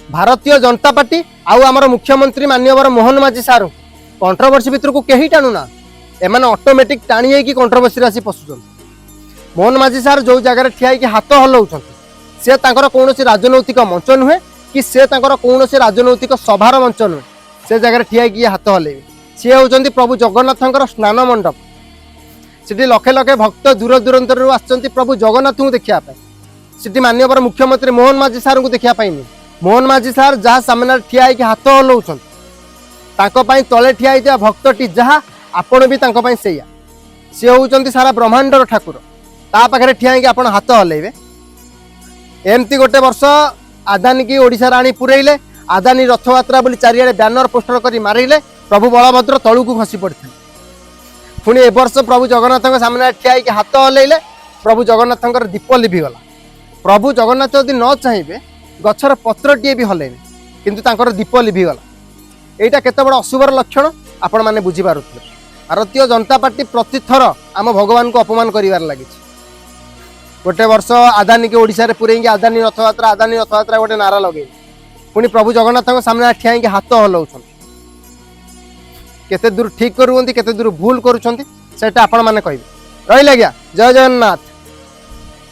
Bharatiya Janata party आउ आमर मुख्यमंत्री माननीय मोहन माझी सार कंट्रोवर्सी भितर को कहीं टाणुना एम ऑटोमेटिक टाणी की कंट्रोवर्सी आसी पशुन। मोहन माझी सार जो जगह ठिया हाथ हलाउं से कौन राजनैतिक मंच नुहे कि से कौन राजनैतिक सभार मंच नुहे से जगह ठिया हाथ हल्ले सी हूँ प्रभु जगन्नाथ स्नान मंडप से लक्षे लक्षे भक्त दूर दूरांतर आसुँच प्रभु जगन्नाथ को देखापी से माननीय मुख्यमंत्री मोहन माझी सार को देखापी मोहन माझी सार जहाँ सामने ठिया हाथ हलाउं तले ठिया भक्तटी जहाँ आपण भी से सी हूँ सारा ब्रह्मांडर ठाकुर ता पाखे ठिया आप हाथ हल्ले एमती गोटे वर्ष आदानी की ओडिशा आनी पुरेले आदानी रथयात्रा बोली चारिआडे बैनर पोस्टर करी मारिले प्रभु बलभद्र तलू को खसी पड़ते पुणी ए वर्ष प्रभु जगन्नाथ सामने ठिया हाथ हल्ले प्रभु जगन्नाथ दीप लिभिगला। प्रभु जगन्नाथ यदि न चाहिए गछर पत्रटीए भी हल्लेनि किंतु दीप लिभिगला। यहाँ केते बड़ अशुभर लक्षण आपण मैंने बुझीपारुथिले। भारतीय जनता पार्टी प्रतिथर आम भगवान को अपमान कर लगी। गोटे वर्ष आदानी के ओडिशा पुरे आदानी रथयात्रा गोटे नारा लगे पुणी प्रभु जगन्नाथ सामने ठिया हाथ हलाउं केते दूर ठीक करुँच केते दूर भूल करुँच सेटा आपण मैंने कहे रही। जय जगन्नाथ।